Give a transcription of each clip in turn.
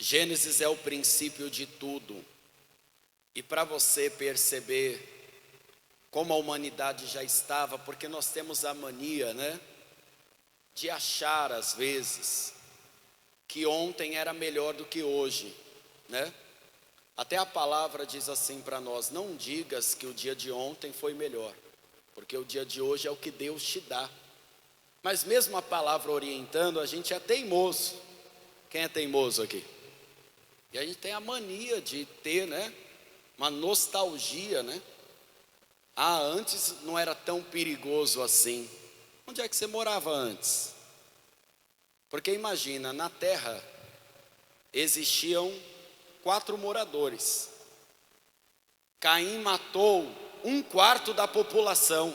Gênesis é o princípio de tudo. E para você perceber como a humanidade já estava, porque nós temos a mania, de achar às vezes que ontem era melhor do que hoje, Até a palavra diz assim para nós: não digas que o dia de ontem foi melhor, porque o dia de hoje é o que Deus te dá. Mas mesmo a palavra orientando, a gente é teimoso. Quem é teimoso aqui? E a gente tem a mania de ter, uma nostalgia, antes não era tão perigoso assim. Onde é que você morava antes? Porque imagina, na terra existiam 4 moradores. Caim matou 1/4 da população.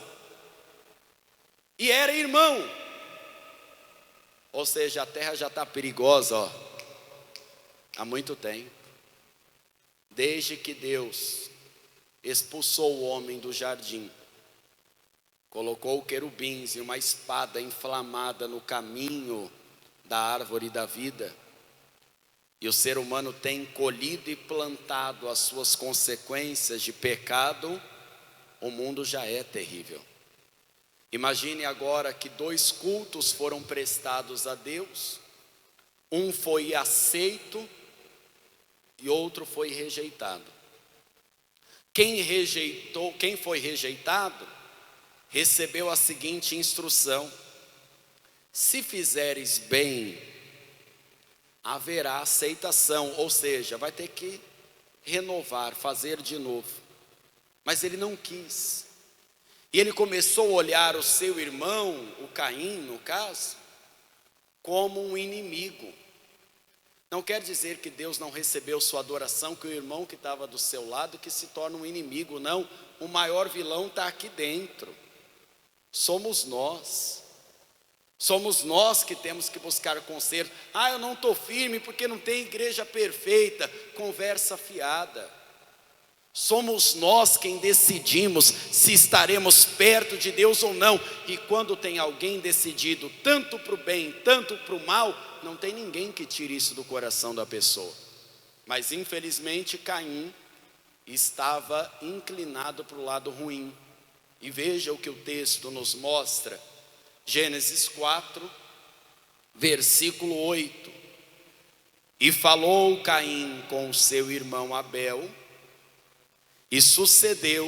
E era irmão. Ou seja, a terra já está perigosa, há muito tempo. Desde que Deus expulsou o homem do jardim, colocou querubins e uma espada inflamada no caminho da árvore da vida, e o ser humano tem colhido e plantado as suas consequências de pecado, o mundo já é terrível. Imagine agora que 2 cultos foram prestados a Deus, um foi aceito e outro foi rejeitado. Quem foi rejeitado, recebeu a seguinte instrução: se fizeres bem, haverá aceitação, ou seja, vai ter que renovar, fazer de novo. Mas ele não quis. E ele começou a olhar o seu irmão, o Caim no caso, como um inimigo. Não quer dizer que Deus não recebeu sua adoração, que o irmão que estava do seu lado que se torna um inimigo, não. O maior vilão está aqui dentro. Somos nós. Somos nós que temos que buscar conserto. Eu não estou firme porque não tem igreja perfeita. Conversa fiada. Somos nós quem decidimos se estaremos perto de Deus ou não. E quando tem alguém decidido tanto para o bem, tanto para o mal, não tem ninguém que tire isso do coração da pessoa. Mas infelizmente Caim estava inclinado para o lado ruim. E veja o que o texto nos mostra. Gênesis 4, versículo 8. E falou Caim com o seu irmão Abel, e sucedeu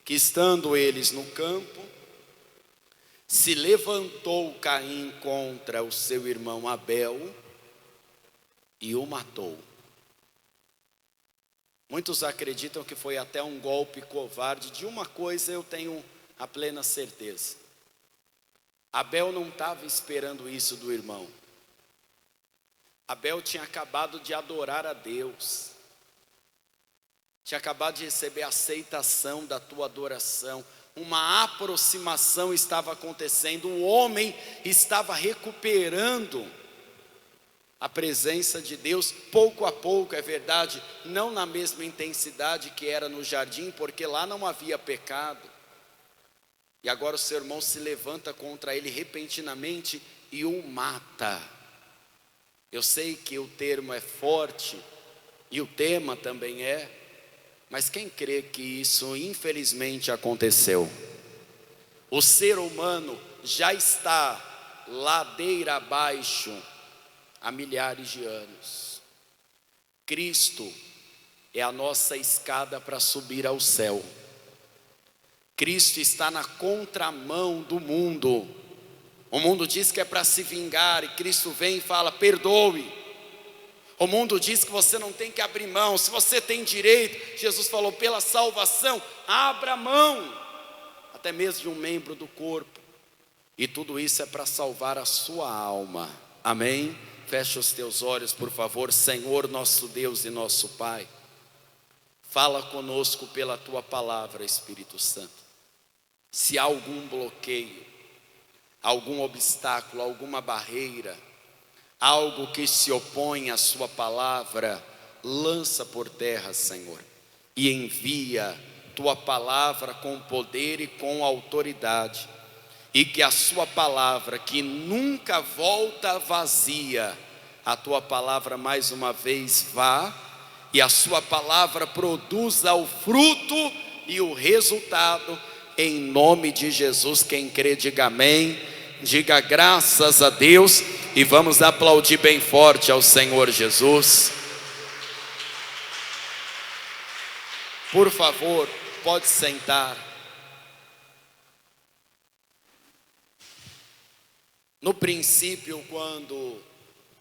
que, estando eles no campo, se levantou Caim contra o seu irmão Abel e o matou. Muitos acreditam que foi até um golpe covarde. De uma coisa eu tenho a plena certeza: Abel não estava esperando isso do irmão. Abel tinha acabado de adorar a Deus, tinha acabado de receber a aceitação da tua adoração. Uma aproximação estava acontecendo, o homem estava recuperando a presença de Deus, pouco a pouco, é verdade, não na mesma intensidade que era no jardim, porque lá não havia pecado. E agora o seu irmão se levanta contra ele repentinamente e o mata. Eu sei que o termo é forte e o tema também é, mas quem crê que isso infelizmente aconteceu? O ser humano já está ladeira abaixo há milhares de anos. Cristo é a nossa escada para subir ao céu. Cristo está na contramão do mundo. O mundo diz que é para se vingar, e Cristo vem e fala: perdoe. O mundo diz que você não tem que abrir mão. Se você tem direito, Jesus falou, pela salvação, abra mão, até mesmo de um membro do corpo. E tudo isso é para salvar a sua alma. Amém? Feche os teus olhos, por favor. Senhor, nosso Deus e nosso Pai, fala conosco pela tua palavra, Espírito Santo. Se há algum bloqueio, algum obstáculo, alguma barreira, algo que se opõe à sua palavra, lança por terra, Senhor, e envia tua palavra com poder e com autoridade, e que a sua palavra, que nunca volta vazia, a tua palavra mais uma vez vá, e a sua palavra produza o fruto e o resultado, em nome de Jesus. Quem crê, diga amém, diga graças a Deus, e vamos aplaudir bem forte ao Senhor Jesus. Por favor, pode sentar. No princípio, quando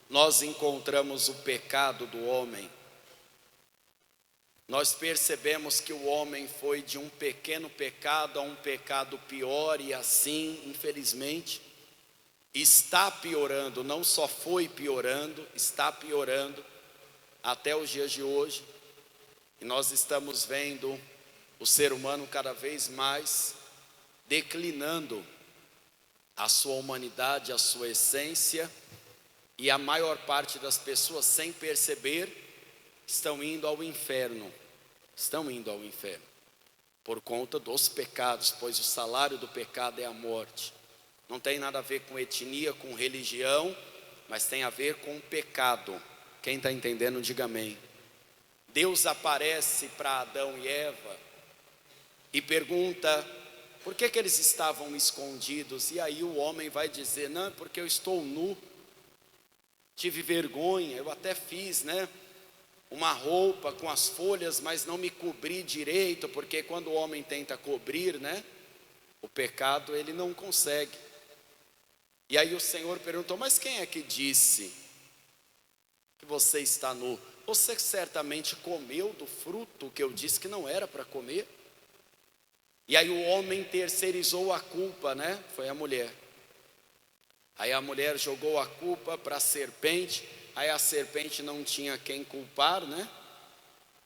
nós encontramos o pecado do homem, nós percebemos que o homem foi de um pequeno pecado a um pecado pior, e assim, infelizmente, está piorando. Não só foi piorando, está piorando até os dias de hoje. E nós estamos vendo o ser humano cada vez mais declinando a sua humanidade, a sua essência, e a maior parte das pessoas, sem perceber, estão indo ao inferno. Estão indo ao inferno por conta dos pecados, pois o salário do pecado é a morte. Não tem nada a ver com etnia, com religião, mas tem a ver com pecado. Quem está entendendo, diga amém. Deus aparece para Adão e Eva e pergunta por que eles estavam escondidos. E aí o homem vai dizer: não, porque eu estou nu, tive vergonha, eu até fiz, uma roupa com as folhas, mas não me cobri direito, porque quando o homem tenta cobrir, o pecado, ele não consegue. E aí o Senhor perguntou: mas quem é que disse que você está nu? Você certamente comeu do fruto que eu disse que não era para comer. E aí o homem terceirizou a culpa, foi a mulher. Aí a mulher jogou a culpa para a serpente. Aí a serpente não tinha quem culpar,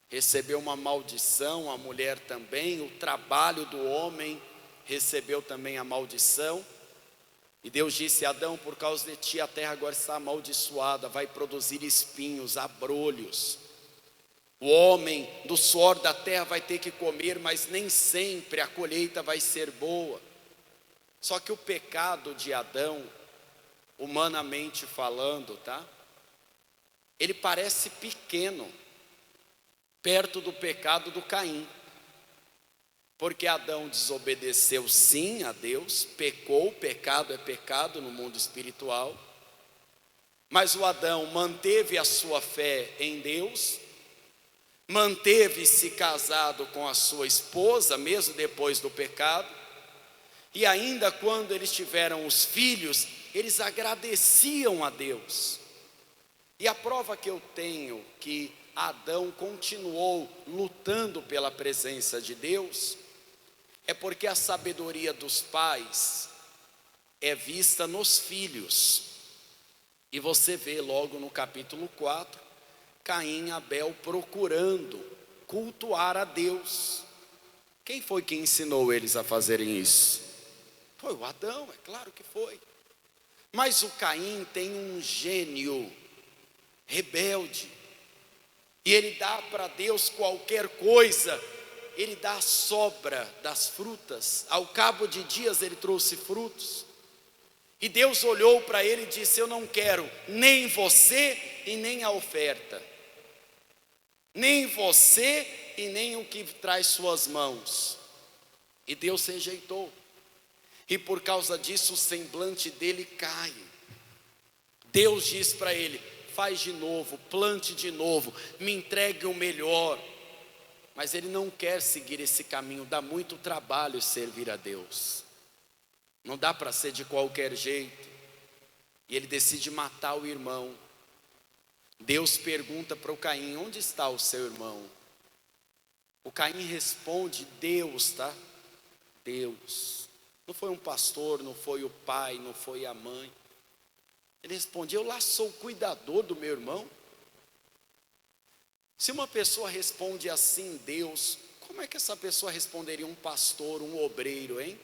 recebeu uma maldição, a mulher também. O trabalho do homem recebeu também a maldição. E Deus disse: Adão, por causa de ti a terra agora está amaldiçoada, vai produzir espinhos, abrolhos. O homem do suor da terra vai ter que comer, mas nem sempre a colheita vai ser boa. Só que o pecado de Adão, humanamente falando, ele parece pequeno perto do pecado do Caim. Porque Adão desobedeceu sim a Deus, pecou, pecado é pecado no mundo espiritual. Mas o Adão manteve a sua fé em Deus, manteve-se casado com a sua esposa, mesmo depois do pecado. E ainda quando eles tiveram os filhos, eles agradeciam a Deus. E a prova que eu tenho que Adão continuou lutando pela presença de Deus é porque a sabedoria dos pais é vista nos filhos. E você vê logo no capítulo 4, Caim e Abel procurando cultuar a Deus. Quem foi que ensinou eles a fazerem isso? Foi o Adão, é claro que foi. Mas o Caim tem um gênio rebelde, e ele dá para Deus qualquer coisa. Ele dá a sobra das frutas. Ao cabo de dias ele trouxe frutos. E Deus olhou para ele e disse: eu não quero nem você e nem a oferta. Nem você e nem o que traz suas mãos. E Deus rejeitou. E por causa disso o semblante dele cai. Deus diz para ele: faz de novo, plante de novo, me entregue o melhor. Mas ele não quer seguir esse caminho. Dá muito trabalho servir a Deus. Não dá para ser de qualquer jeito. E ele decide matar o irmão. Deus pergunta para o Caim: onde está o seu irmão? O Caim responde: Deus, Deus. Não foi um pastor, não foi o pai, não foi a mãe. Ele responde: eu lá sou o cuidador do meu irmão. Se uma pessoa responde assim, Deus, como é que essa pessoa responderia um pastor, um obreiro, hein?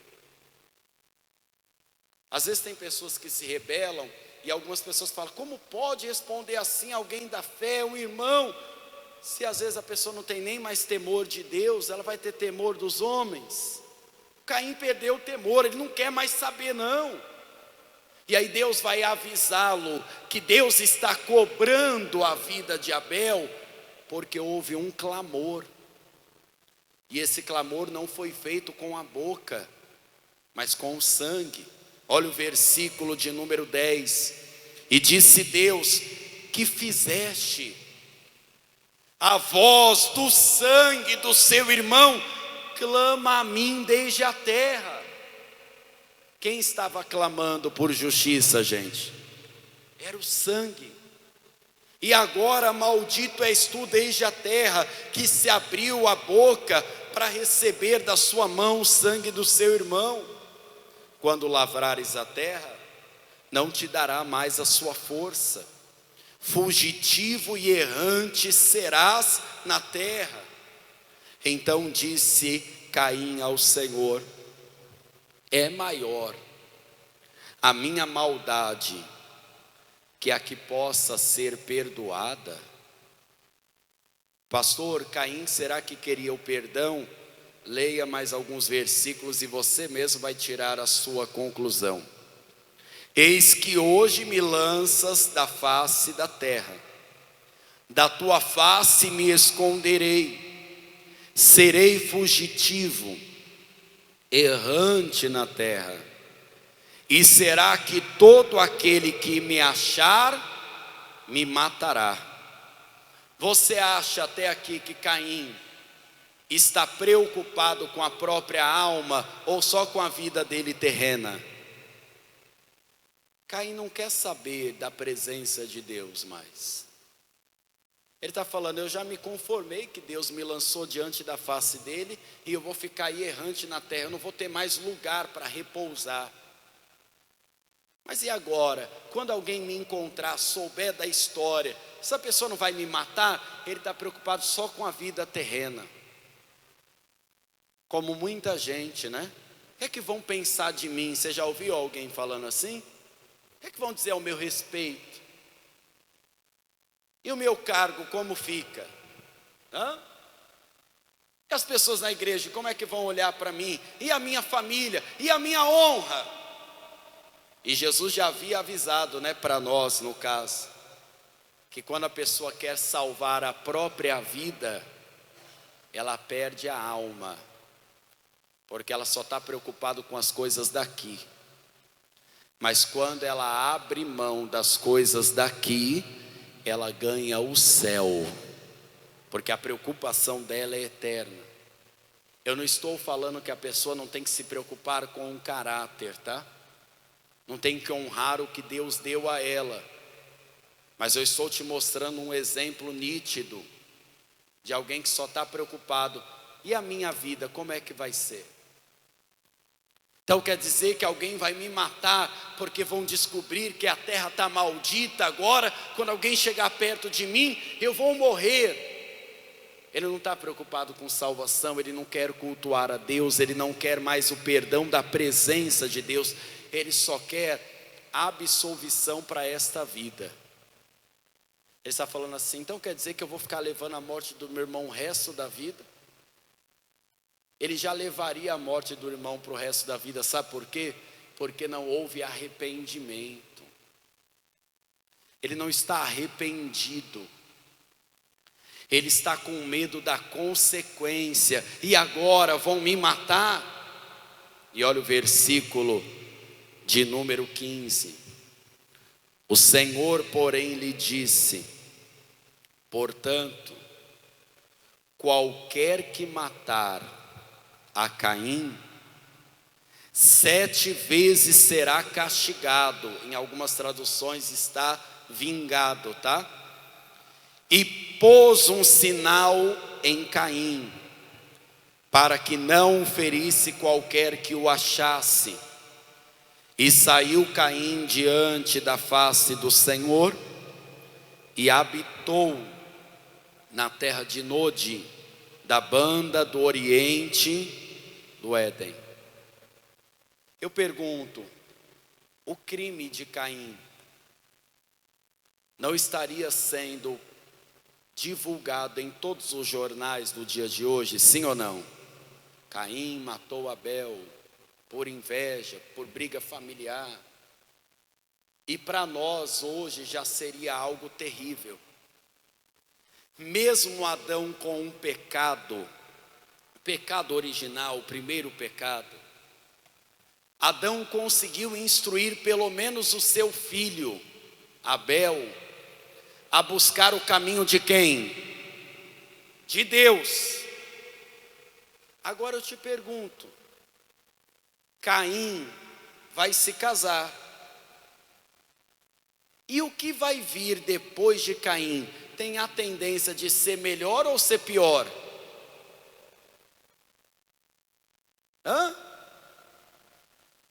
Às vezes tem pessoas que se rebelam e algumas pessoas falam: como pode responder assim alguém da fé, um irmão? Se às vezes a pessoa não tem nem mais temor de Deus, ela vai ter temor dos homens. Caim perdeu o temor, ele não quer mais saber não. E aí Deus vai avisá-lo que Deus está cobrando a vida de Abel, porque houve um clamor. E esse clamor não foi feito com a boca, mas com o sangue. Olha o versículo de número 10. E disse Deus: que fizeste? A voz do sangue do seu irmão clama a mim desde a terra. Quem estava clamando por justiça, gente? Era o sangue. E agora maldito és tu desde a terra, que se abriu a boca para receber da sua mão o sangue do seu irmão. Quando lavrares a terra, não te dará mais a sua força. Fugitivo e errante serás na terra. Então disse Caim ao Senhor: é maior a minha maldade que a que possa ser perdoada? Pastor, Caim, será que queria o perdão? Leia mais alguns versículos e você mesmo vai tirar a sua conclusão. Eis que hoje me lanças da face da terra, da tua face me esconderei, serei fugitivo, errante na terra. E será que todo aquele que me achar, me matará? Você acha até aqui que Caim está preocupado com a própria alma ou só com a vida dele terrena? Caim não quer saber da presença de Deus mais. Ele está falando: eu já me conformei que Deus me lançou diante da face dele, e eu vou ficar aí errante na terra, eu não vou ter mais lugar para repousar. Mas e agora? Quando alguém me encontrar, souber da história, essa pessoa não vai me matar? Ele está preocupado só com a vida terrena. Como muita gente, né? O que é que vão pensar de mim? Você já ouviu alguém falando assim? O que é que vão dizer ao meu respeito? E o meu cargo como fica? E as pessoas na igreja, como é que vão olhar para mim? E a minha família? E a minha honra? E Jesus já havia avisado, né, para nós no caso, que quando a pessoa quer salvar a própria vida, ela perde a alma, porque ela só está preocupada com as coisas daqui. Mas quando ela abre mão das coisas daqui, ela ganha o céu, porque a preocupação dela é eterna. Eu não estou falando que a pessoa não tem que se preocupar com o caráter, tá? Não tem que honrar o que Deus deu a ela. Mas eu estou te mostrando um exemplo nítido de alguém que só está preocupado: e a minha vida, como é que vai ser? Então quer dizer que alguém vai me matar porque vão descobrir que a terra está maldita agora? Quando alguém chegar perto de mim, eu vou morrer. Ele não está preocupado com salvação, ele não quer cultuar a Deus, ele não quer mais o perdão da presença de Deus, ele só quer absolvição para esta vida. Ele está falando assim: então quer dizer que eu vou ficar levando a morte do meu irmão o resto da vida? Ele já levaria a morte do irmão para o resto da vida, sabe por quê? Porque não houve arrependimento. Ele não está arrependido. Ele está com medo da consequência. E agora vão me matar? E olha o versículo de número 15. O Senhor, porém, lhe disse: portanto, qualquer que matar a Caim, 7 vezes será castigado. Em algumas traduções está vingado, tá? E pôs um sinal em Caim, para que não o ferisse qualquer que o achasse. E saiu Caim diante da face do Senhor, e habitou na terra de Nod, da banda do oriente do Éden. Eu pergunto: o crime de Caim não estaria sendo divulgado em todos os jornais do dia de hoje, sim ou não? Caim matou Abel por inveja, por briga familiar. E para nós hoje já seria algo terrível. Mesmo Adão com um pecado, pecado original, o primeiro pecado, Adão conseguiu instruir pelo menos o seu filho, Abel, a buscar o caminho de quem? De Deus. Agora eu te pergunto, Caim vai se casar. E o que vai vir depois de Caim tem a tendência de ser melhor ou ser pior?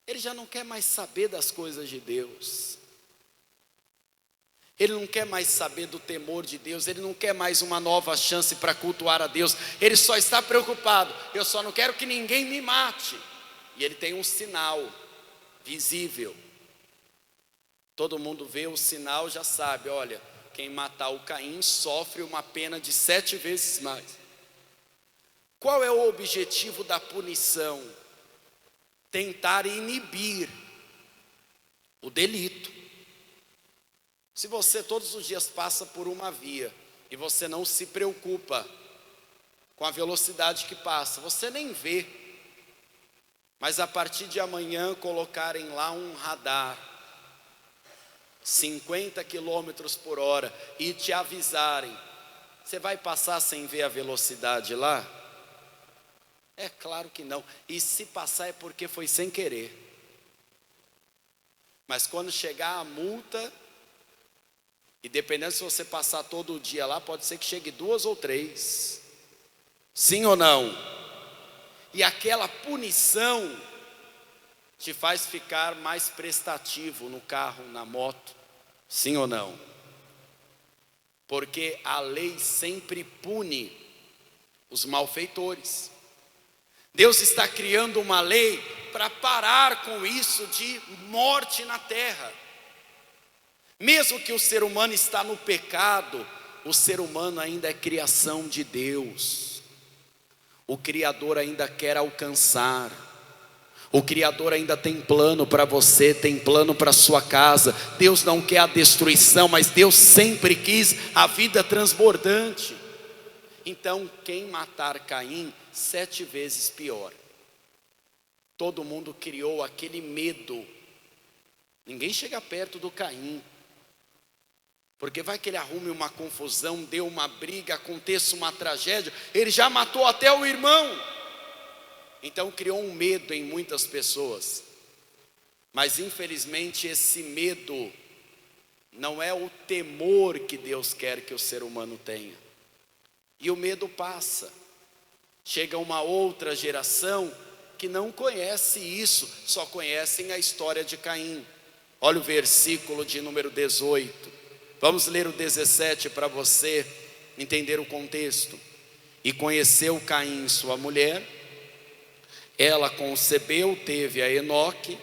Ele já não quer mais saber das coisas de Deus. Ele não quer mais saber do temor de Deus. Ele não quer mais uma nova chance para cultuar a Deus. Ele só está preocupado. Eu só não quero que ninguém me mate. E ele tem um sinal visível. Todo mundo vê o sinal, já sabe, olha, quem matar o Caim sofre uma pena de 7 vezes mais. Qual é o objetivo da punição? Tentar inibir o delito. Se você todos os dias passa por uma via e você não se preocupa com a velocidade que passa, você nem vê. Mas a partir de amanhã colocarem lá um radar, 50 quilômetros por hora, e te avisarem, você vai passar sem ver a velocidade lá? É claro que não. E se passar é porque foi sem querer. Mas quando chegar a multa, e dependendo se você passar todo dia lá, pode ser que chegue 2 ou 3. Sim ou não? E aquela punição te faz ficar mais prestativo no carro, na moto. Sim ou não? Porque a lei sempre pune os malfeitores. Deus está criando uma lei para parar com isso de morte na terra. Mesmo que o ser humano está no pecado, o ser humano ainda é criação de Deus. O Criador ainda quer alcançar. O Criador ainda tem plano para você, tem plano para sua casa. Deus não quer a destruição, mas Deus sempre quis a vida transbordante. Então, quem matar Caim, 7 vezes pior. Todo mundo criou aquele medo. Ninguém chega perto do Caim, porque vai que ele arrume uma confusão, dê uma briga, aconteça uma tragédia. Ele já matou até o irmão. Então criou um medo em muitas pessoas. Mas infelizmente esse medo não é o temor que Deus quer que o ser humano tenha. E o medo passa. Chega uma outra geração que não conhece isso, só conhecem a história de Caim. Olha o versículo de número 18. Vamos ler o 17 para você entender o contexto. E conheceu Caim sua mulher, ela concebeu, teve a Enoque,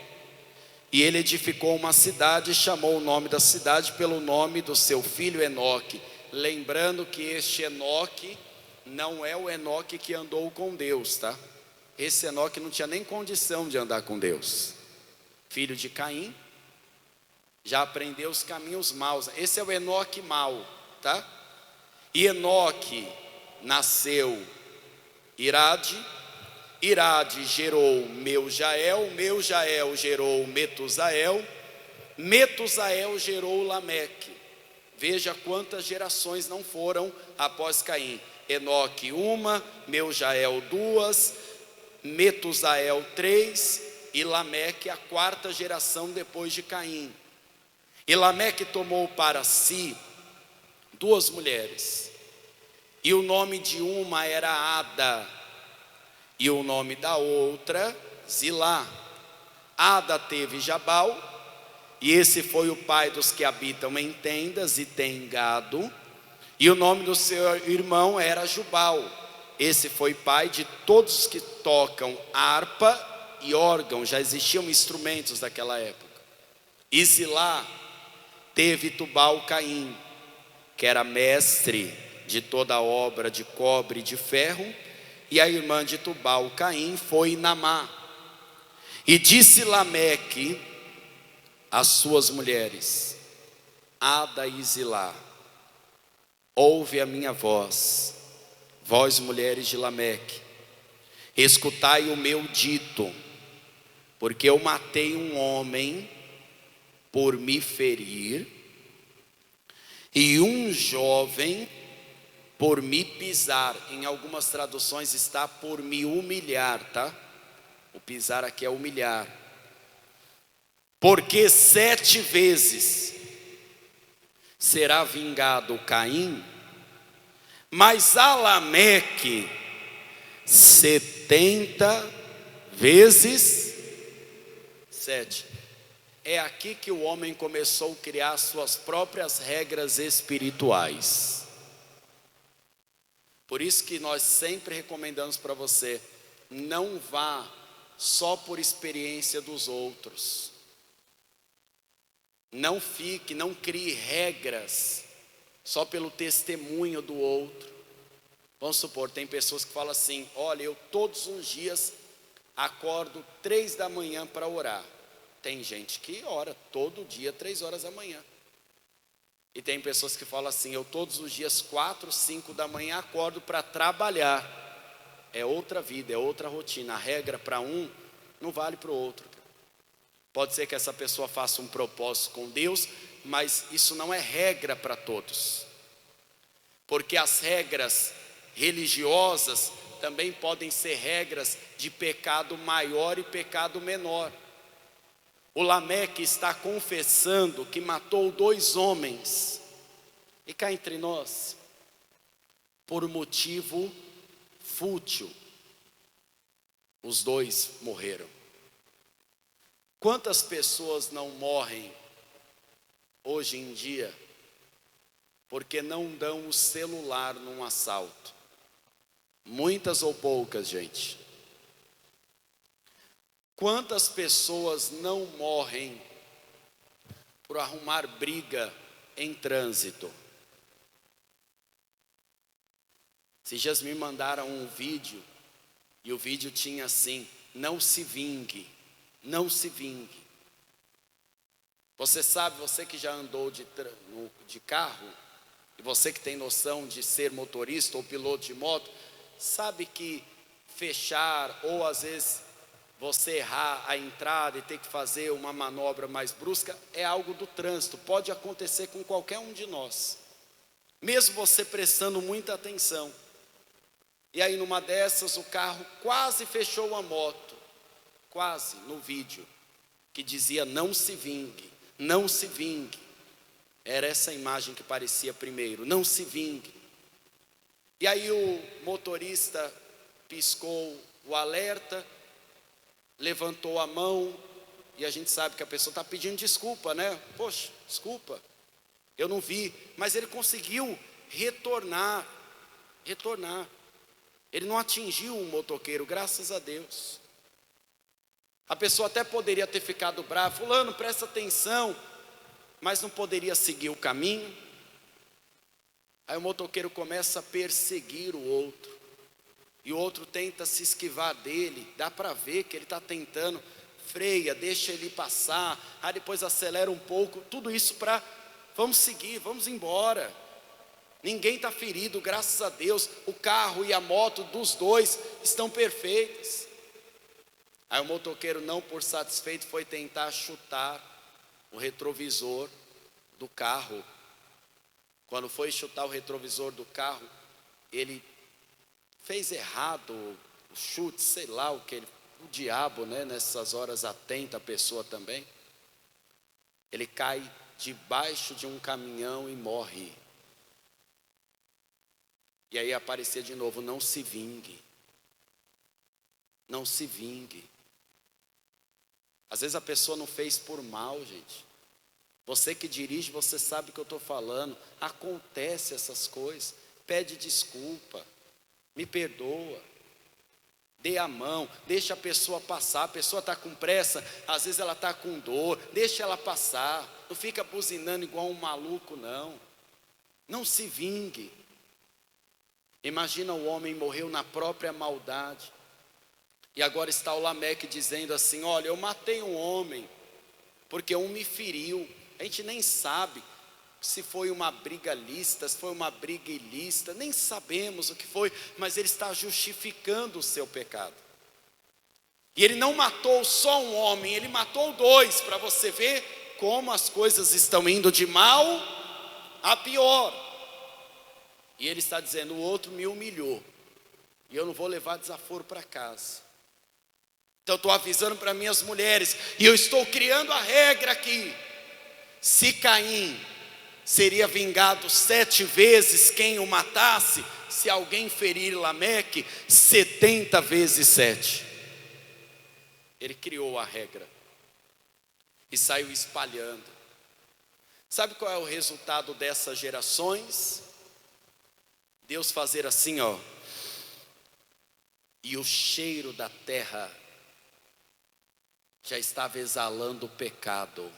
e ele edificou uma cidade e chamou o nome da cidade pelo nome do seu filho Enoque. Lembrando que este Enoque não é o Enoque que andou com Deus, tá? Esse Enoque não tinha nem condição de andar com Deus. Filho de Caim, já aprendeu os caminhos maus. Esse é o Enoque mau, tá? E Enoque nasceu Irade. Irade gerou Meujael, Meujael gerou Metusael, Metusael gerou Lameque. Veja quantas gerações não foram após Caim. Enoque 1, Meujael 2, Metusael 3 e Lameque a 4ª geração depois de Caim. E Lameque tomou para si 2 mulheres, e o nome de uma era Ada, e o nome da outra Zilá. Ada teve Jabal, e esse foi o pai dos que habitam em tendas e têm gado. E o nome do seu irmão era Jubal. Esse foi pai de todos os que tocam harpa e órgão. Já existiam instrumentos daquela época. E Zilá teve Tubal-Caim, que era mestre de toda a obra de cobre e de ferro. E a irmã de Tubal-Caim foi Naamá. E disse Lameque: às suas mulheres: Ada e Zilá, ouve a minha voz, vós mulheres de Lameque, escutai o meu dito, porque eu matei um homem por me ferir, e um jovem por me pisar. Em algumas traduções está por me humilhar, tá? O pisar aqui é humilhar. Porque 7 vezes será vingado Caim, mas a Lameque 70 vezes 7. É aqui que o homem começou a criar suas próprias regras espirituais. Por isso que nós sempre recomendamos para você: não vá só por experiência dos outros. Não crie regras só pelo testemunho do outro. Vamos supor, tem pessoas que falam assim: olha, eu todos os dias acordo 3 da manhã para orar. Tem gente que ora todo dia 3 horas da manhã. E tem pessoas que falam assim: eu todos os dias 4, 5 da manhã acordo para trabalhar. É outra vida, é outra rotina. A regra para um não vale para o outro. Pode ser que essa pessoa faça um propósito com Deus, mas isso não é regra para todos. Porque as regras religiosas também podem ser regras de pecado maior e pecado menor. O Lameque está confessando que matou 2 homens, e cá entre nós, por motivo fútil, os 2 morreram. Quantas pessoas não morrem hoje em dia porque não dão o celular num assalto? Muitas ou poucas, gente? Quantas pessoas não morrem por arrumar briga em trânsito? Esses dias me mandaram um vídeo, e o vídeo tinha assim: não se vingue, não se vingue. Você sabe, você que já andou de carro, e você que tem noção de ser motorista ou piloto de moto, sabe que fechar, ou às vezes você errar a entrada e ter que fazer uma manobra mais brusca, é algo do trânsito, pode acontecer com qualquer um de nós, mesmo você prestando muita atenção. E aí numa dessas o carro quase fechou a moto, quase, no vídeo, que dizia: não se vingue, não se vingue. Era essa imagem que parecia primeiro: não se vingue. E aí o motorista piscou o alerta, levantou a mão, e a gente sabe que a pessoa está pedindo desculpa, né? Poxa, desculpa, eu não vi. Mas ele conseguiu retornar. Ele não atingiu um motoqueiro, graças a Deus. A pessoa até poderia ter ficado brava: fulano, presta atenção, mas não poderia seguir o caminho. Aí o motoqueiro começa a perseguir o outro, e o outro tenta se esquivar dele. Dá para ver que ele está tentando, freia, deixa ele passar, aí depois acelera um pouco. Tudo isso para: vamos seguir, vamos embora. Ninguém está ferido, graças a Deus. O carro e a moto dos 2 estão perfeitos. Aí o motoqueiro, não por satisfeito, foi tentar chutar o retrovisor do carro. Quando foi chutar o retrovisor do carro, ele fez errado o chute, sei lá o que ele, o diabo, né? Nessas horas atenta a pessoa também. Ele cai debaixo de um caminhão e morre. E aí aparecia de novo: não se vingue, não se vingue. Às vezes a pessoa não fez por mal, gente. Você que dirige, você sabe o que eu estou falando. Acontece essas coisas. Pede desculpa, me perdoa, dê a mão, deixa a pessoa passar. A pessoa está com pressa, às vezes ela está com dor, deixa ela passar. Não fica buzinando igual um maluco, não. Não se vingue. Imagina, o homem morreu na própria maldade, e agora está o Lameque dizendo assim: olha, eu matei um homem, porque um me feriu. A gente nem sabe se foi uma briga lícita, se foi uma briga ilícita, nem sabemos o que foi, mas ele está justificando o seu pecado. E ele não matou só um homem, ele matou dois, para você ver como as coisas estão indo de mal a pior. E ele está dizendo: o outro me humilhou, e eu não vou levar desaforo para casa. Então eu estou avisando para minhas mulheres, e eu estou criando a regra aqui: se Caim seria vingado 7 vezes quem o matasse, se alguém ferir Lameque, 70 vezes 7. Ele criou a regra e saiu espalhando. Sabe qual é o resultado dessas gerações? Deus fazer assim, ó, e o cheiro da terra já estava exalando o pecado.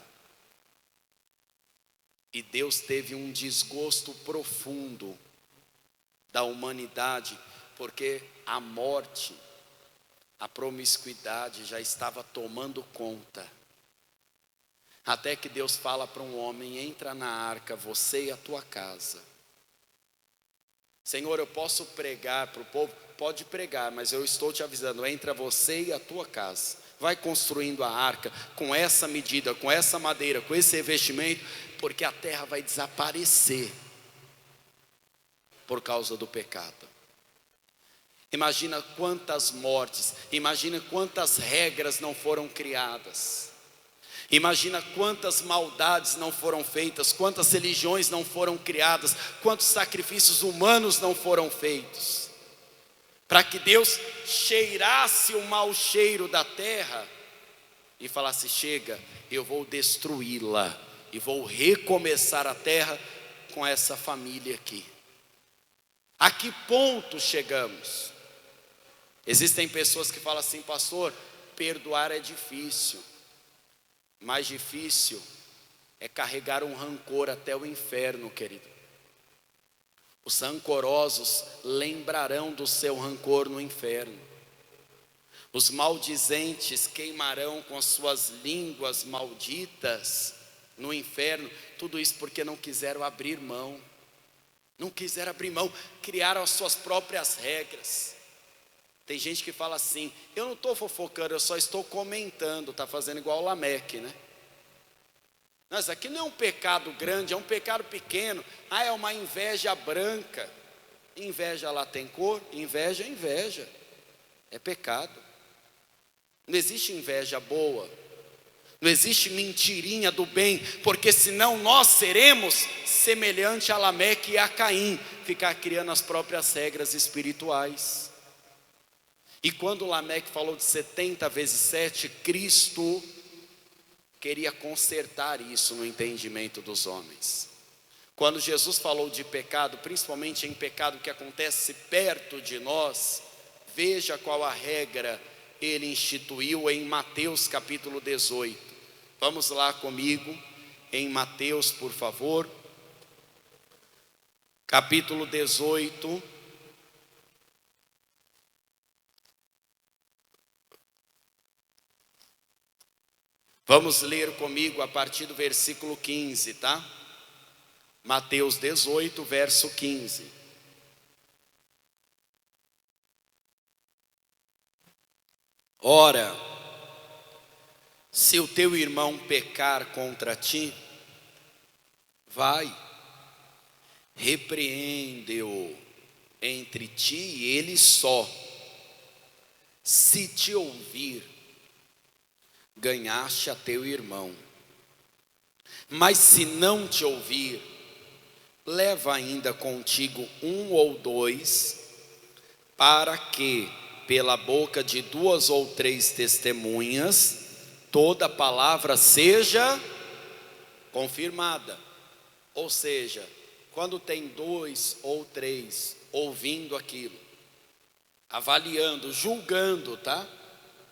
E Deus teve um desgosto profundo da humanidade, porque a morte, a promiscuidade já estava tomando conta. Até que Deus fala para um homem: entra na arca, você e a tua casa. Senhor, eu posso pregar para o povo? Pode pregar, mas eu estou te avisando: entra você e a tua casa. Vai construindo a arca com essa medida, com essa madeira, com esse revestimento, porque a terra vai desaparecer por causa do pecado. Imagina quantas mortes, imagina quantas regras não foram criadas, imagina quantas maldades não foram feitas, quantas religiões não foram criadas, quantos sacrifícios humanos não foram feitos, para que Deus cheirasse o mau cheiro da terra e falasse: chega, eu vou destruí-la e vou recomeçar a terra com essa família aqui. A que ponto chegamos? Existem pessoas que falam assim: pastor, perdoar é difícil. Mais difícil é carregar um rancor até o inferno, querido. Os rancorosos lembrarão do seu rancor no inferno. Os maldizentes queimarão com as suas línguas malditas no inferno. Tudo isso porque não quiseram abrir mão. Não quiseram abrir mão, criaram as suas próprias regras. Tem gente que fala assim: eu não estou fofocando, eu só estou comentando. Está fazendo igual o Lameque, né? Mas aqui não é um pecado grande, é um pecado pequeno. Ah, é uma inveja branca. Inveja lá tem cor? Inveja é inveja, é pecado. Não existe inveja boa, não existe mentirinha do bem, porque senão nós seremos semelhante a Lameque e a Caim, ficar criando as próprias regras espirituais. E quando Lameque falou de 70 vezes 7, Cristo queria consertar isso no entendimento dos homens. Quando Jesus falou de pecado, principalmente em pecado que acontece perto de nós, veja qual a regra ele instituiu em Mateus capítulo 18. Vamos lá comigo em Mateus, por favor. Capítulo 18. Vamos ler comigo a partir do versículo 15, tá? Mateus 18, verso 15. Ora, se o teu irmão pecar contra ti, vai, repreende-o entre ti e ele só. Se te ouvir, ganhaste a teu irmão. Mas se não te ouvir, leva ainda contigo 1 ou 2, para que pela boca de 2 ou 3 testemunhas toda palavra seja confirmada. Ou seja, quando tem 2 ou 3 ouvindo aquilo, avaliando, julgando, tá?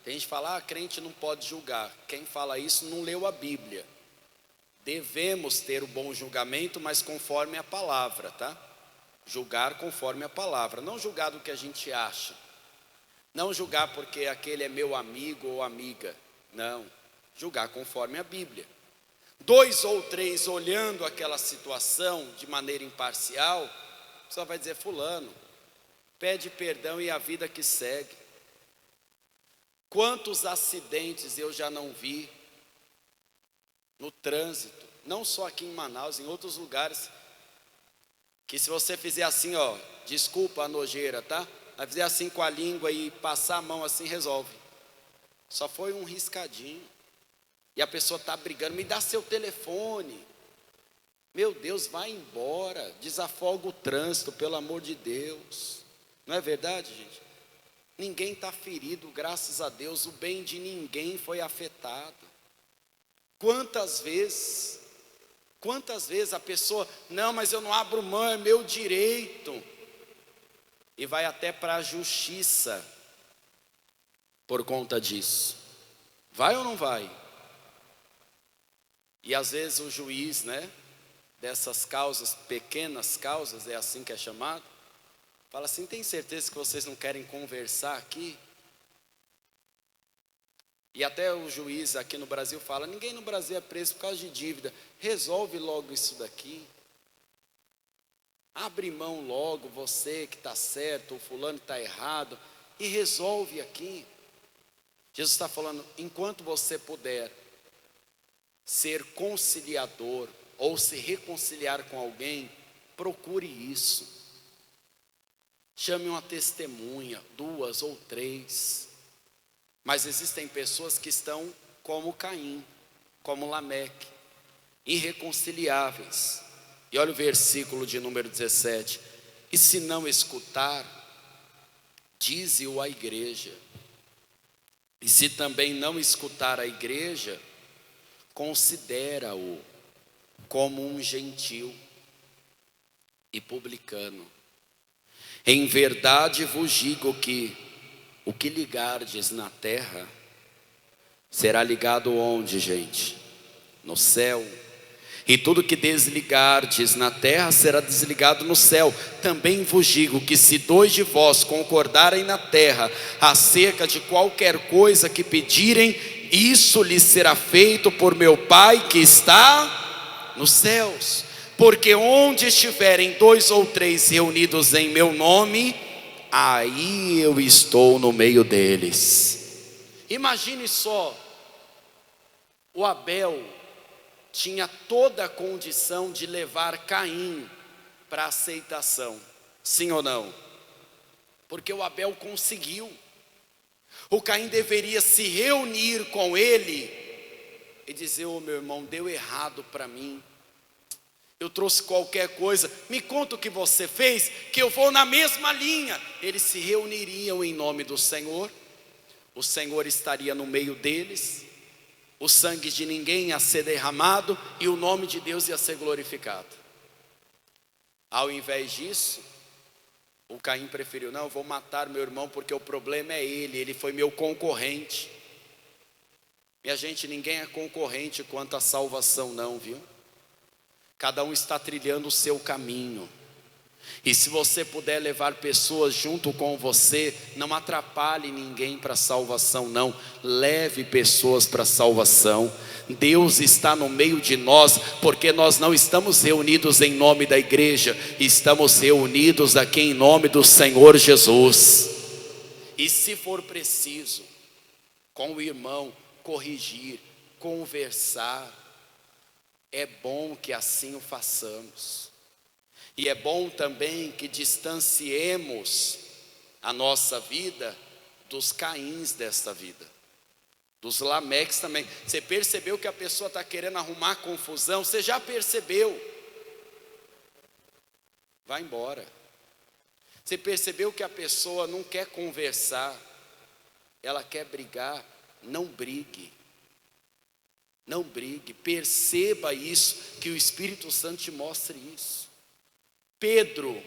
Tem gente que fala: ah, crente não pode julgar. Quem fala isso não leu a Bíblia. Devemos ter o bom julgamento, mas conforme a palavra, tá? Julgar conforme a palavra, não julgar do que a gente acha. Não julgar porque aquele é meu amigo ou amiga. Não. julgar conforme a Bíblia. 2 ou 3 olhando aquela situação de maneira imparcial, a pessoa vai dizer: fulano, pede perdão e a vida que segue. Quantos acidentes eu já não vi no trânsito, não só aqui em Manaus, em outros lugares, que se você fizer assim, ó, desculpa a nojeira, tá? Vai fizer assim com a língua e passar a mão assim, resolve. Só foi um riscadinho. E a pessoa está brigando: me dá seu telefone. Meu Deus, vai embora, desafoga o trânsito, pelo amor de Deus. Não é verdade, gente? Ninguém está ferido, graças a Deus, o bem de ninguém foi afetado. Quantas vezes a pessoa: não, mas eu não abro mão, é meu direito. E vai até para a justiça por conta disso. Vai ou não vai? E às vezes o juiz, dessas causas, pequenas causas, é assim que é chamado, fala assim: tem certeza que vocês não querem conversar aqui? E até o juiz aqui no Brasil fala: ninguém no Brasil é preso por causa de dívida, resolve logo isso daqui. Abre mão logo, você que está certo, o fulano que está errado, e resolve aqui. Jesus está falando: enquanto você puder ser conciliador ou se reconciliar com alguém, procure isso. Chame uma testemunha, 2 ou 3. Mas existem pessoas que estão como Caim, como Lameque, irreconciliáveis. E olha o versículo de número 17: e se não escutar, dize-o à igreja. E se também não escutar a igreja, considera-o como um gentil e publicano. Em verdade vos digo que o que ligardes na terra será ligado onde, gente? No céu. E tudo que desligardes na terra será desligado no céu. Também vos digo que se 2 de vós concordarem na terra acerca de qualquer coisa que pedirem, isso lhes será feito por meu Pai que está nos céus. Porque onde estiverem 2 ou 3 reunidos em meu nome, aí eu estou no meio deles. Imagine só, o Abel tinha toda a condição de levar Caim para aceitação, sim ou não? Porque o Abel conseguiu. O Caim deveria se reunir com ele e dizer: ô meu irmão, deu errado para mim, eu trouxe qualquer coisa, me conta o que você fez, que eu vou na mesma linha. Eles se reuniriam em nome do Senhor, o Senhor estaria no meio deles, o sangue de ninguém ia ser derramado e o nome de Deus ia ser glorificado. Ao invés disso, o Caim preferiu: não, eu vou matar meu irmão porque o problema é ele foi meu concorrente. Minha gente, ninguém é concorrente quanto à salvação não, viu? Cada um está trilhando o seu caminho. E se você puder levar pessoas junto com você, não atrapalhe ninguém para a salvação não. Leve pessoas para a salvação. Deus está no meio de nós, porque nós não estamos reunidos em nome da igreja, estamos reunidos aqui em nome do Senhor Jesus. E se for preciso, com o irmão, corrigir, conversar, é bom que assim o façamos. E é bom também que distanciemos a nossa vida dos Caíns desta vida, dos Lameques também. Você percebeu que a pessoa está querendo arrumar confusão? Você já percebeu? Vai embora. Você percebeu que a pessoa não quer conversar, ela quer brigar? Não brigue. Não brigue, perceba isso, que o Espírito Santo te mostre isso. Pedro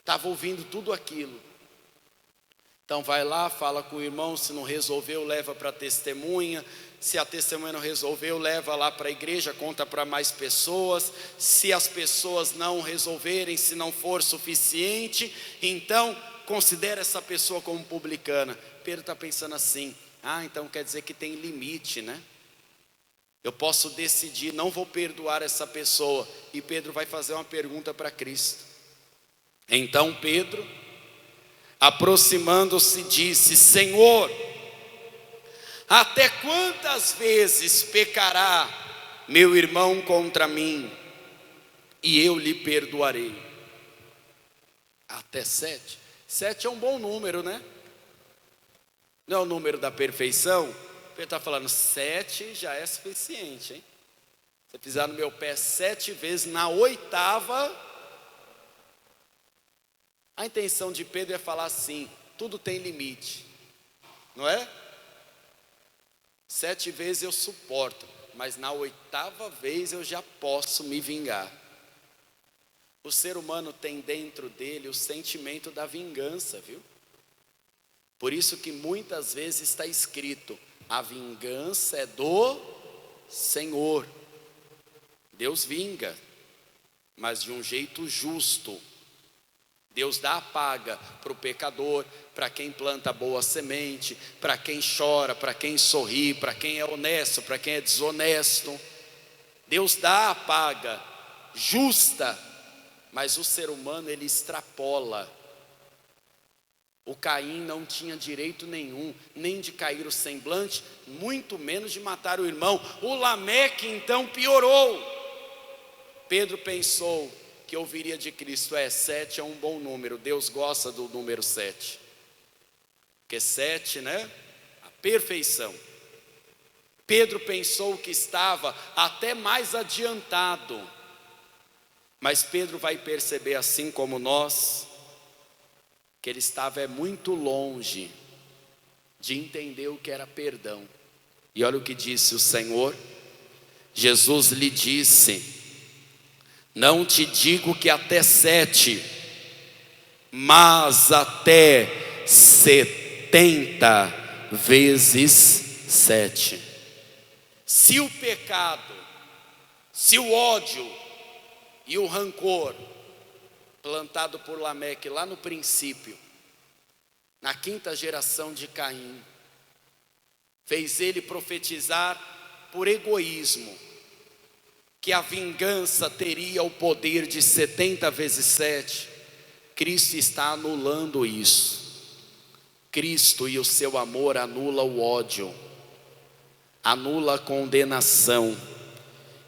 estava ouvindo tudo aquilo. Então vai lá, fala com o irmão, se não resolveu, leva para a testemunha. Se a testemunha não resolveu, leva lá para a igreja, conta para mais pessoas. Se as pessoas não resolverem, se não for suficiente, então considera essa pessoa como publicana. Pedro está pensando assim: então quer dizer que tem limite, né? Eu posso decidir, não vou perdoar essa pessoa. E Pedro vai fazer uma pergunta para Cristo. Então Pedro, aproximando-se, disse: Senhor, até quantas vezes pecará meu irmão contra mim, e eu lhe perdoarei? Até 7. 7 é um bom número, né? Não é o número da perfeição. Ele está falando, 7 já é suficiente, hein? Se pisar no meu pé 7 vezes, na 8ª, a intenção de Pedro é falar assim: tudo tem limite, não é? 7 vezes eu suporto, mas na 8ª vez eu já posso me vingar. O ser humano tem dentro dele o sentimento da vingança, viu? Por isso que muitas vezes está escrito: a vingança é do Senhor. Deus vinga, mas de um jeito justo. Deus dá a paga para o pecador, para quem planta boa semente, para quem chora, para quem sorri, para quem é honesto, para quem é desonesto. Deus dá a paga justa, mas o ser humano ele extrapola. O Caim não tinha direito nenhum, nem de cair o semblante, muito menos de matar o irmão. O Lameque então piorou. Pedro pensou que ouviria de Cristo: 7 é um bom número, Deus gosta do número 7. Porque 7, né? A perfeição. Pedro pensou que estava até mais adiantado. Mas Pedro vai perceber, assim como nós, que ele estava muito longe de entender o que era perdão. E olha o que disse o Senhor. Jesus lhe disse: não te digo que até 7, mas até 70 vezes 7. Se o pecado, se o ódio e o rancor plantado por Lameque lá no princípio, na 5ª geração de Caim, fez ele profetizar por egoísmo que a vingança teria o poder de 70 vezes 7, Cristo está anulando isso. Cristo e o seu amor anula o ódio, anula a condenação,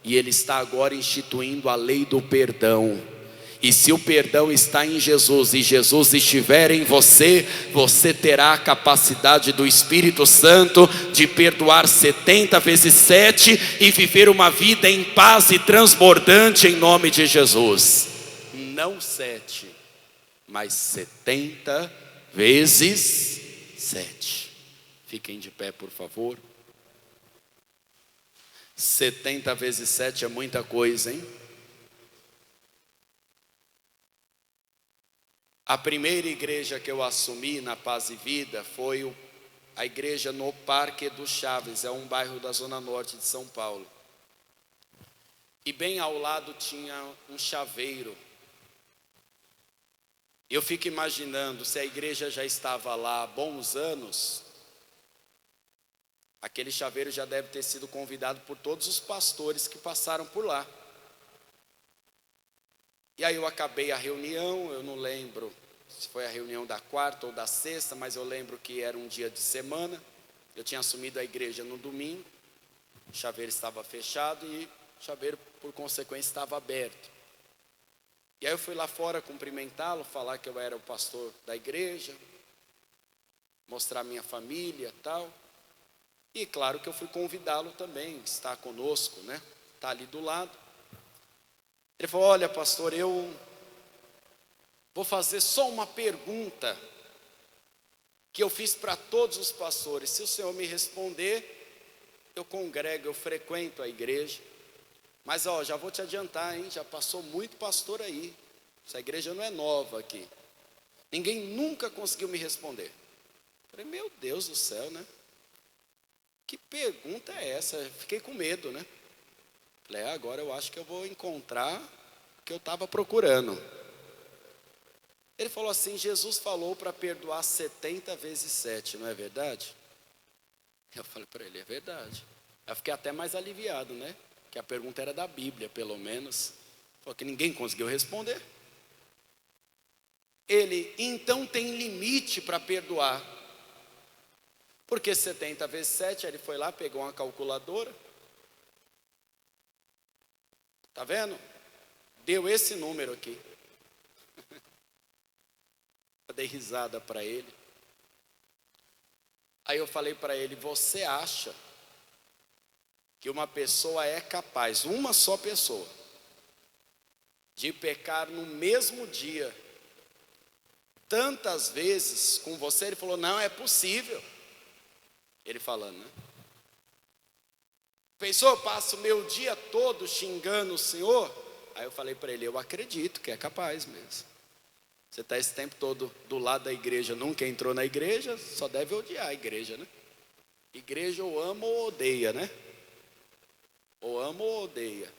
e Ele está agora instituindo a lei do perdão. E se o perdão está em Jesus e Jesus estiver em você, você terá a capacidade do Espírito Santo de perdoar 70 vezes 7 e viver uma vida em paz e transbordante em nome de Jesus. Não 7, mas 70 vezes 7. Fiquem de pé, por favor. 70 vezes 7 é muita coisa, hein? A primeira igreja que eu assumi na Paz e Vida foi a igreja no Parque do Chaves, é um bairro da Zona Norte de São Paulo. E bem ao lado tinha um chaveiro. Eu fico imaginando, se a igreja já estava lá há bons anos, aquele chaveiro já deve ter sido convidado por todos os pastores que passaram por lá. E aí eu acabei a reunião, eu não lembro se foi a reunião da 4ª ou da 6ª, mas eu lembro que era um dia de semana. Eu tinha assumido a igreja no domingo, o chaveiro estava fechado e o chaveiro, por consequência, estava aberto. E aí eu fui lá fora cumprimentá-lo, falar que eu era o pastor da igreja, mostrar minha família e tal. E claro que eu fui convidá-lo também, estar conosco, né? Está ali do lado. Ele falou: olha, pastor, eu vou fazer só uma pergunta que eu fiz para todos os pastores. Se o senhor me responder, eu congrego, eu frequento a igreja. Mas já vou te adiantar, hein? Já passou muito pastor aí. Essa igreja não é nova aqui. Ninguém nunca conseguiu me responder. Eu falei: meu Deus do céu, né? Que pergunta é essa? Eu fiquei com medo, né? Falei: agora eu acho que eu vou encontrar o que eu estava procurando. Ele falou assim: Jesus falou para perdoar 70 vezes 7, não é verdade? Eu falei para ele: é verdade. Eu fiquei até mais aliviado, né? Que a pergunta era da Bíblia, pelo menos. Só que ninguém conseguiu responder. Ele então tem limite para perdoar. Porque 70 vezes 7, ele foi lá, pegou uma calculadora. Tá vendo? Deu esse número aqui. Eu dei risada para ele. Aí eu falei para ele: você acha que uma pessoa é capaz, uma só pessoa, de pecar no mesmo dia, tantas vezes com você? Ele falou: não, é possível. Ele falando, né? Pensou, eu passo o meu dia todo xingando o Senhor? Aí eu falei para ele: eu acredito que é capaz mesmo. Você está esse tempo todo do lado da igreja, nunca entrou na igreja, só deve odiar a igreja, né? Igreja ou ama ou odeia, né? Ou ama ou odeia.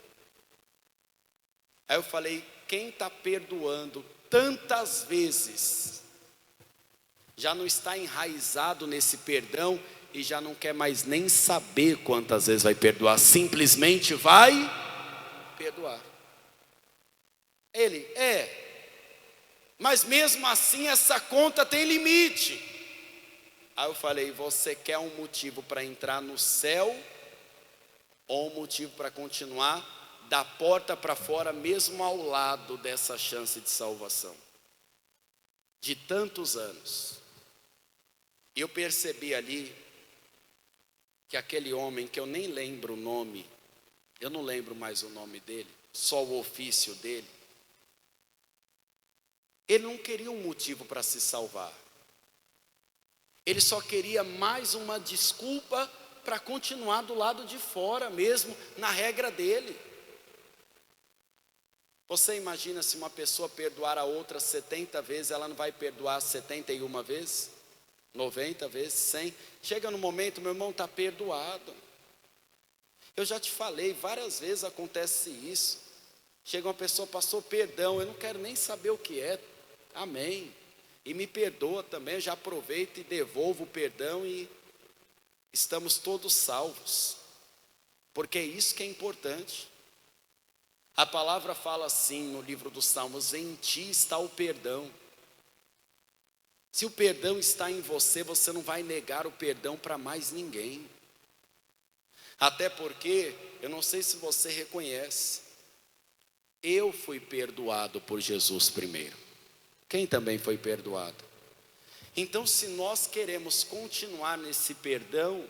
Aí eu falei: quem está perdoando tantas vezes, já não está enraizado nesse perdão e já não quer mais nem saber quantas vezes vai perdoar, simplesmente vai perdoar. Ele: mas mesmo assim essa conta tem limite. Aí eu falei: você quer um motivo para entrar no céu ou um motivo para continuar da porta para fora, mesmo ao lado dessa chance de salvação de tantos anos? E eu percebi ali que aquele homem, que eu nem lembro o nome, eu não lembro mais o nome dele, só o ofício dele, ele não queria um motivo para se salvar. Ele só queria mais uma desculpa para continuar do lado de fora mesmo, na regra dele. Você imagina se uma pessoa perdoar a outra 70 vezes, ela não vai perdoar 71 vezes? 90 vezes, 100? Chega no momento, meu irmão, está perdoado. Eu já te falei, várias vezes acontece isso. Chega uma pessoa: passou perdão, eu não quero nem saber o que é. Amém. E me perdoa também, eu já aproveito e devolvo o perdão e estamos todos salvos. Porque é isso que é importante. A palavra fala assim no livro dos Salmos: em ti está o perdão. Se o perdão está em você, você não vai negar o perdão para mais ninguém. Até porque, eu não sei se você reconhece, eu fui perdoado por Jesus primeiro. Quem também foi perdoado? Então, se nós queremos continuar nesse perdão,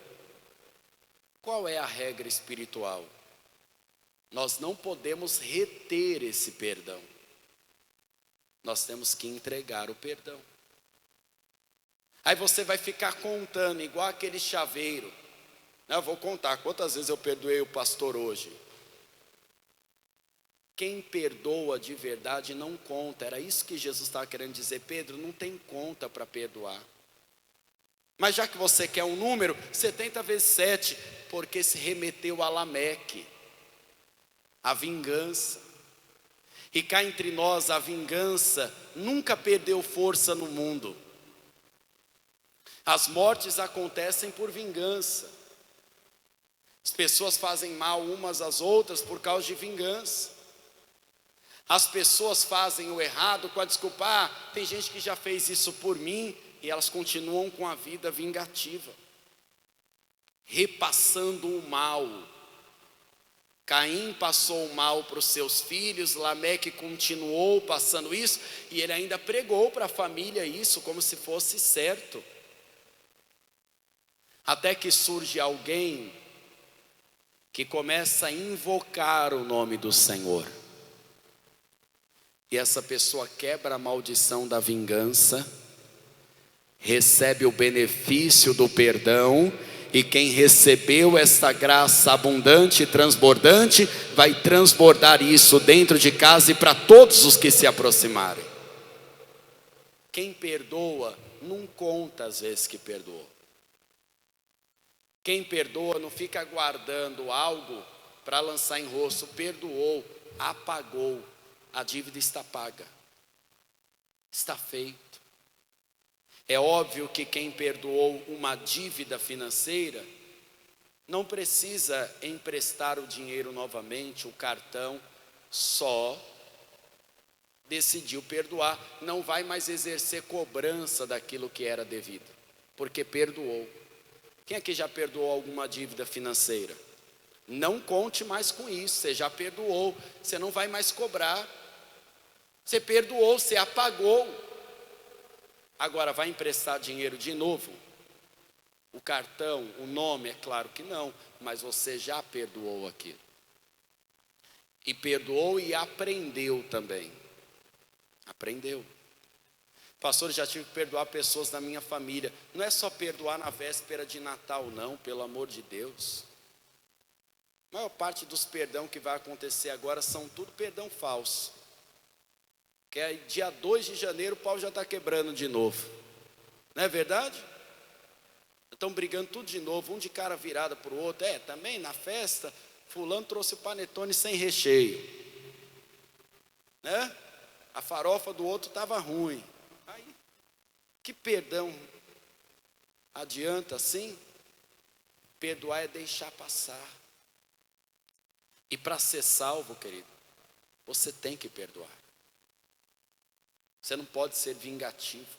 qual é a regra espiritual? Nós não podemos reter esse perdão. Nós temos que entregar o perdão. Aí você vai ficar contando, igual aquele chaveiro. Eu vou contar quantas vezes eu perdoei o pastor hoje. Quem perdoa de verdade não conta. Era isso que Jesus estava querendo dizer: Pedro, não tem conta para perdoar. Mas já que você quer um número, 70 vezes 7, porque se remeteu a Lameque, a vingança. E cá entre nós, a vingança nunca perdeu força no mundo. As mortes acontecem por vingança. As pessoas fazem mal umas às outras por causa de vingança. As pessoas fazem o errado com a desculpa: tem gente que já fez isso por mim, e elas continuam com a vida vingativa, repassando o mal. Caim passou o mal para os seus filhos, Lameque continuou passando isso, e ele ainda pregou para a família isso como se fosse certo. Até que surge alguém que começa a invocar o nome do Senhor. E essa pessoa quebra a maldição da vingança, recebe o benefício do perdão, e quem recebeu esta graça abundante e transbordante, vai transbordar isso dentro de casa e para todos os que se aproximarem. Quem perdoa não conta as vezes que perdoou. Quem perdoa não fica guardando algo para lançar em rosto. Perdoou, apagou, a dívida está paga, está feito. É óbvio que quem perdoou uma dívida financeira não precisa emprestar o dinheiro novamente, o cartão, só decidiu perdoar, não vai mais exercer cobrança daquilo que era devido, porque perdoou. Quem aqui já perdoou alguma dívida financeira? Não conte mais com isso, você já perdoou, você não vai mais cobrar, você perdoou, você apagou. Agora vai emprestar dinheiro de novo? O cartão, o nome, é claro que não, mas você já perdoou aquilo. E perdoou e aprendeu também. Aprendeu. Pastor, já tive que perdoar pessoas da minha família. Não é só perdoar na véspera de Natal, não, pelo amor de Deus. A maior parte dos perdão que vai acontecer agora são tudo perdão falso. Que é dia 2 de janeiro o pau já está quebrando de novo. Não é verdade? Estão brigando tudo de novo, um de cara virada para o outro. Também na festa, fulano trouxe o panetone sem recheio, né? A farofa do outro estava ruim. Aí, que perdão adianta assim? Perdoar é deixar passar. E para ser salvo, querido, você tem que perdoar. Você não pode ser vingativo.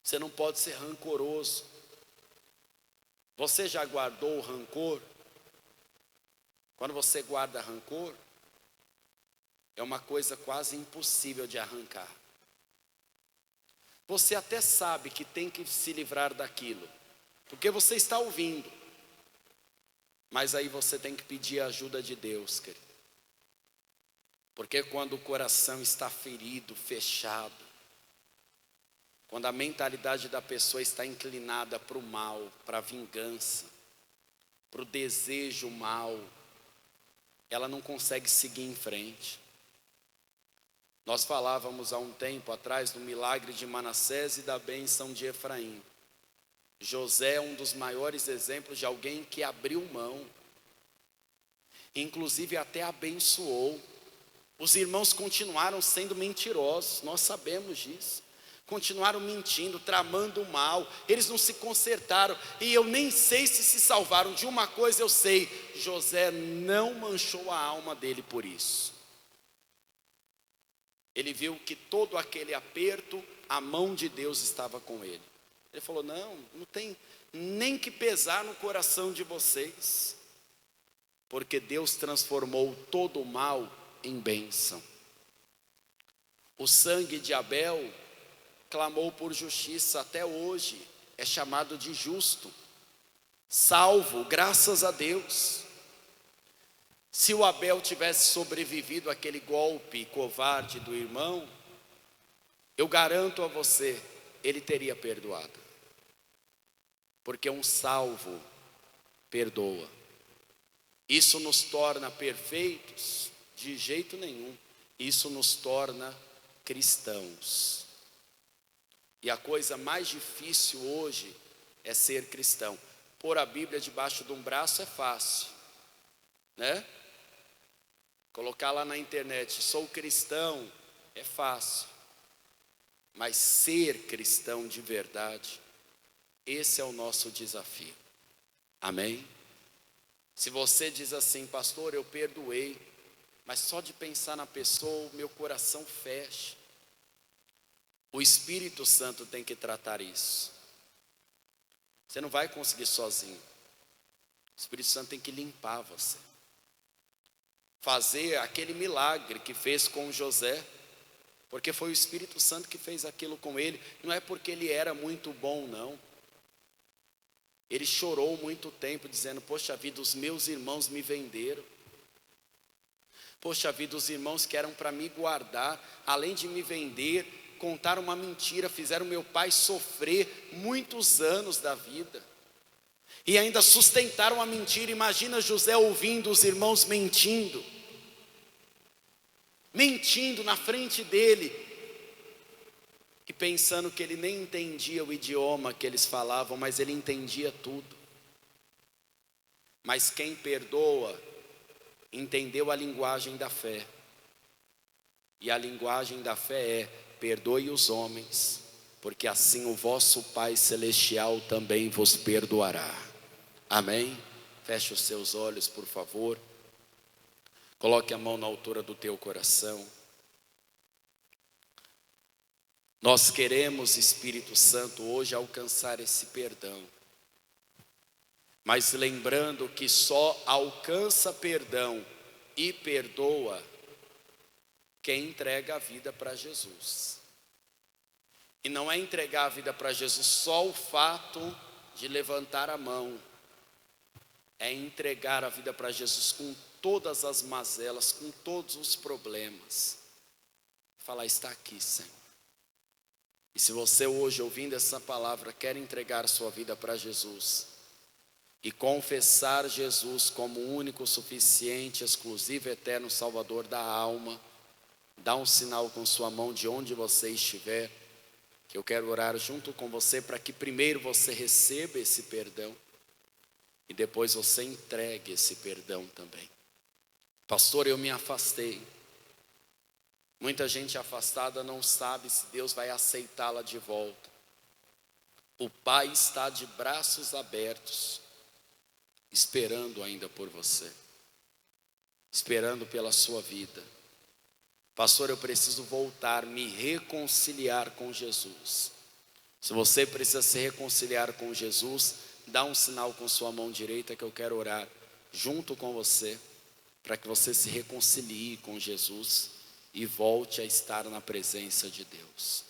Você não pode ser rancoroso. Você já guardou o rancor? Quando você guarda rancor, é uma coisa quase impossível de arrancar. Você até sabe que tem que se livrar daquilo, porque você está ouvindo. Mas aí você tem que pedir a ajuda de Deus, querido. Porque quando o coração está ferido, fechado, quando a mentalidade da pessoa está inclinada para o mal, para a vingança, para o desejo mal, ela não consegue seguir em frente. Nós falávamos há um tempo atrás do milagre de Manassés e da bênção de Efraim. José é um dos maiores exemplos de alguém que abriu mão, inclusive até abençoou. Os irmãos continuaram sendo mentirosos, nós sabemos disso. Continuaram mentindo, tramando o mal, eles não se consertaram, e eu nem sei se salvaram. De uma coisa eu sei, José não manchou a alma dele por isso. Ele viu que todo aquele aperto, a mão de Deus estava com ele. Ele falou, não tem nem que pesar no coração de vocês, porque Deus transformou todo o mal em bênção. O sangue de Abel clamou por justiça, até hoje é chamado de justo, salvo, graças a Deus. Se o Abel tivesse sobrevivido àquele golpe covarde do irmão, eu garanto a você, ele teria perdoado. Porque um salvo perdoa. Isso nos torna perfeitos? De jeito nenhum. Isso nos torna cristãos. E a coisa mais difícil hoje é ser cristão. Pôr a Bíblia debaixo de um braço é fácil, né? Colocar lá na internet, sou cristão, é fácil. Mas ser cristão de verdade, esse é o nosso desafio. Amém? Se você diz assim, pastor, eu perdoei, mas só de pensar na pessoa, o meu coração fecha. O Espírito Santo tem que tratar isso. Você não vai conseguir sozinho. O Espírito Santo tem que limpar você. Fazer aquele milagre que fez com José, porque foi o Espírito Santo que fez aquilo com ele. Não é porque ele era muito bom, não. Ele chorou muito tempo dizendo, poxa vida, os meus irmãos me venderam. Poxa vida, os irmãos que eram para me guardar, além de me vender, contaram uma mentira, fizeram meu pai sofrer muitos anos da vida. E ainda sustentaram a mentira. Imagina José ouvindo os irmãos mentindo. Mentindo na frente dele. E pensando que ele nem entendia o idioma que eles falavam, mas ele entendia tudo. Mas quem perdoa, entendeu a linguagem da fé. E a linguagem da fé é, perdoe os homens, porque assim o vosso Pai Celestial também vos perdoará. Amém? Feche os seus olhos, por favor. Coloque a mão na altura do teu coração. Nós queremos, Espírito Santo, hoje alcançar esse perdão. Mas lembrando que só alcança perdão e perdoa quem entrega a vida para Jesus. E não é entregar a vida para Jesus só o fato de levantar a mão. É entregar a vida para Jesus com todas as mazelas, com todos os problemas. Falar, está aqui, Senhor. E se você hoje, ouvindo essa palavra, quer entregar a sua vida para Jesus e confessar Jesus como o único, suficiente, exclusivo, eterno Salvador da alma, dá um sinal com sua mão de onde você estiver, que eu quero orar junto com você para que primeiro você receba esse perdão e depois você entregue esse perdão também. Pastor, eu me afastei. Muita gente afastada não sabe se Deus vai aceitá-la de volta. O Pai está de braços abertos, esperando ainda por você, esperando pela sua vida. Pastor, eu preciso voltar, me reconciliar com Jesus. Se você precisa se reconciliar com Jesus, dá um sinal com sua mão direita que eu quero orar junto com você, para que você se reconcilie com Jesus e volte a estar na presença de Deus.